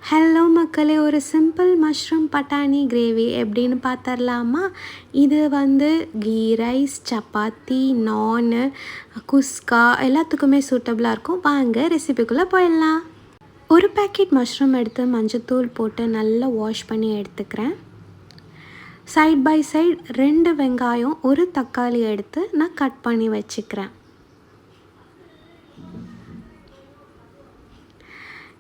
Hello மக்களே, ஒரு simple mushroom பட்டாணி கிரேவி எப்படின்னு பார்த்துடலாமா? இது கீ ரைஸ், சப்பாத்தி, நானு, குஸ்கா எல்லாத்துக்குமே சூட்டபுளாக இருக்கும். வாங்க ரெசிபிக்குள்ளே போயிடலாம். ஒரு பேக்கெட் மஷ்ரூம் எடுத்து மஞ்சத்தூள் போட்டு நல்லா வாஷ் பண்ணி எடுத்துக்கிறேன். சைட் பை சைடு 2 வெங்காயம், ஒரு தக்காளி எடுத்து நான் கட் பண்ணி வச்சுக்கிறேன்.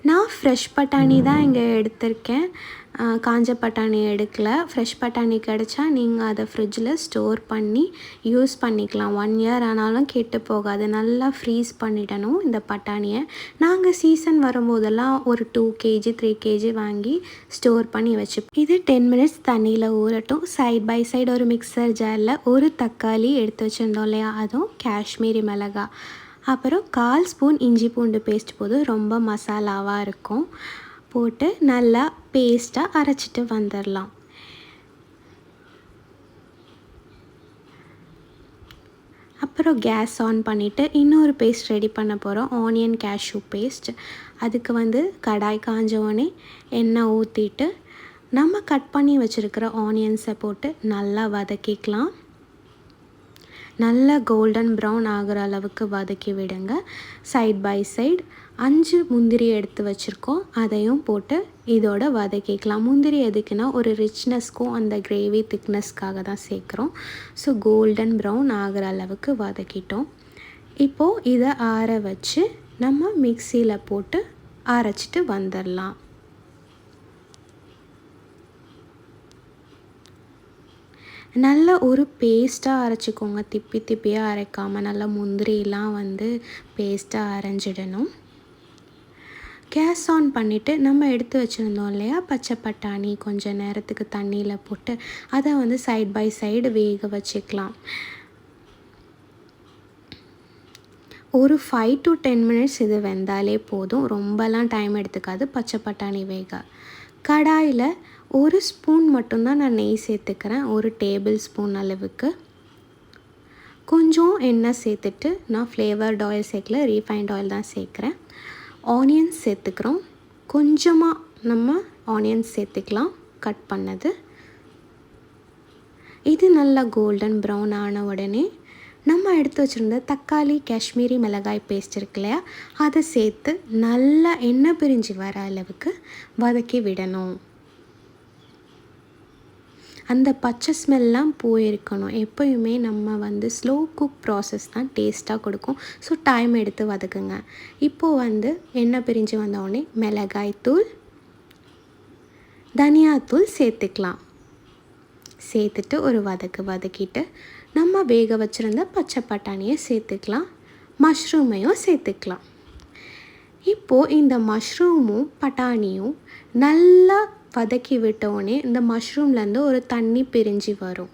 நான் ஃப்ரெஷ் பட்டாணி தான் இங்கே எடுத்திருக்கேன். காஞ்ச பட்டாணி எடுக்கல. ஃப்ரெஷ் பட்டாணி கிடச்சா நீங்கள் அதை ஃப்ரிட்ஜில் ஸ்டோர் பண்ணி யூஸ் பண்ணிக்கலாம். 1 இயர் ஆனாலும் கெட்டு போகாது. நல்லா ஃப்ரீஸ் பண்ணிடணும் இந்த பட்டாணியை. நாங்கள் சீசன் வரும்போதெல்லாம் ஒரு 2 kg 3 kg வாங்கி ஸ்டோர் பண்ணி வச்சுப்போம். இது 10 மினிட்ஸ் தண்ணியில் ஊறட்டும். சைட் பை சைடு ஒரு மிக்சர் ஜாரில் ஒரு தக்காளி எடுத்து வச்சுருந்தோம் இல்லையா, அதுவும் காஷ்மீரி மிளகாய், அப்புறம் 1/4 ஸ்பூன் இஞ்சி பூண்டு பேஸ்ட் போதும். ரொம்ப மசாலாவாக இருக்கும். போட்டு நல்லா பேஸ்ட்டாக அரைச்சிட்டு வந்துடலாம். அப்புறம் கேஸ் ஆன் பண்ணிவிட்டு இன்னொரு பேஸ்ட் ரெடி பண்ண போகிறோம். Onion cashew paste. அதுக்கு கடாய் காஞ்சோடனே எண்ணெய் ஊற்றிட்டு நம்ம கட் பண்ணி வச்சுருக்கிற ஆனியன்ஸை போட்டு நல்லா வதக்கிக்கலாம். நல்லா கோல்டன் ப்ரௌன் ஆகிற அளவுக்கு வதக்கி விடுங்க. சைட் பை சைடு 5 முந்திரி எடுத்து வச்சுருக்கோம், அதையும் போட்டு இதோட வதக்கிக்கலாம். முந்திரி எதுக்குன்னா ஒரு ரிச்னஸ்க்கும் அந்த கிரேவி திக்னஸ்க்காக தான் சேர்க்குறோம். ஸோ கோல்டன் ப்ரௌன் ஆகிற அளவுக்கு வதக்கிட்டோம். இப்போது இதை ஆற வச்சு நம்ம மிக்சியில் போட்டு அரைச்சிட்டு வந்துடலாம். நல்ல ஒரு பேஸ்ட்டாக அரைச்சிக்கோங்க. திப்பியாக அரைக்காமல் நல்லா முந்திரியெலாம் பேஸ்ட்டாக அரைஞ்சிடணும். கேஸ் ஆன் பண்ணிவிட்டு நம்ம எடுத்து வச்சுருந்தோம் இல்லையா பச்சை பட்டாணி, கொஞ்சம் நேரத்துக்கு தண்ணியில் போட்டு அதை சைட் பை சைடு வேக வச்சுக்கலாம். ஒரு 5 to 10 மினிட்ஸ் இது வெந்தாலே போதும். ரொம்பலாம் டைம் எடுத்துக்காது பச்சை பட்டாணி வேக. கடாயில் 1 ஸ்பூன் மட்டும்தான் நான் நெய் சேர்த்துக்கிறேன், 1 டேபிள் ஸ்பூன் அளவுக்கு. கொஞ்சம் எண்ணெய் சேர்த்துட்டு, நான் ஃப்ளேவர்ட் ஆயில் சேர்க்கல, ரீஃபைண்ட் ஆயில் தான் சேர்க்குறேன். ஆனியன்ஸ் சேர்த்துக்கிறோம். கொஞ்சமாக நம்ம ஆனியன்ஸ் சேர்த்துக்கலாம், கட் பண்ணது. இது நல்லா கோல்டன் ப்ரௌன் ஆன உடனே நம்ம எடுத்து வச்சுருந்த தக்காளி, காஷ்மீரி மிளகாய் பேஸ்ட் இருக்கு இல்லையா, அதை சேர்த்து நல்லா எண்ணெய் பிரிஞ்சு வர அளவுக்கு வதக்கி விடணும். அந்த பச்சை ஸ்மெல்லாம் போயிருக்கணும். எப்போயுமே நம்ம ஸ்லோ குக் ப்ராசஸ் தான் டேஸ்ட்டாக கொடுக்கும். ஸோ டைம் எடுத்து வதக்குங்க. இப்போது எண்ணெய் பிரிஞ்சு வந்தோடனே மிளகாய் தூள், தனியாத்தூள் சேர்த்துக்கலாம். சேர்த்துட்டு ஒரு வதக்கிட்டு நம்ம வேக வச்சுருந்த பச்சை பட்டாணியை சேர்த்துக்கலாம். மஷ்ரூமையும் சேர்த்துக்கலாம். இப்போது இந்த மஷ்ரூமும் பட்டாணியும் நல்லா வதக்கி விட்டோடனே இந்த மஷ்ரூம்லேருந்து ஒரு தண்ணி பிரிஞ்சு வரும்.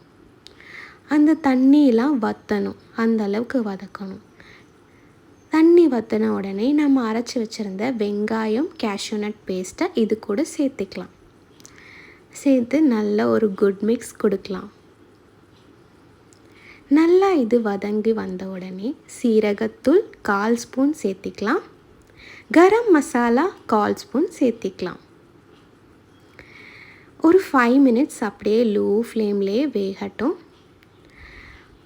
அந்த தண்ணியெலாம் வற்றணும், அந்த அளவுக்கு வதக்கணும். தண்ணி வற்றின உடனே நம்ம அரைச்சி வச்சுருந்த வெங்காயம், கேஷ்யூ நட் பேஸ்ட்டை இது கூட சேர்த்துக்கலாம். சேர்த்து நல்ல ஒரு குட் மிக்ஸ் கொடுக்கலாம். நல்லா இது வதங்கி வந்த உடனே சீரகத்தூள் 1/4 ஸ்பூன் சேர்த்திக்கலாம். கரம் மசாலா 1/4 ஸ்பூன் சேர்த்திக்கலாம். ஒரு 5 மினிட்ஸ் அப்படியே லோ ஃப்ளேம்லேயே வேகட்டும்.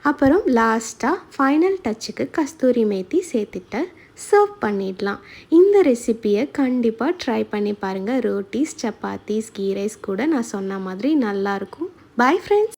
அப்புறம் லாஸ்ட்டாக ஃபைனல் டச்சுக்கு கஸ்தூரி மேத்தி சேர்த்துட்டு சர்வ் பண்ணிடலாம். இந்த ரெசிப்பியை கண்டிப்பாக ட்ரை பண்ணி பாருங்கள். ரோட்டீஸ், சப்பாத்திஸ், கீ ரைஸ் கூட நான் சொன்ன மாதிரி நல்லாயிருக்கும். Bye friends.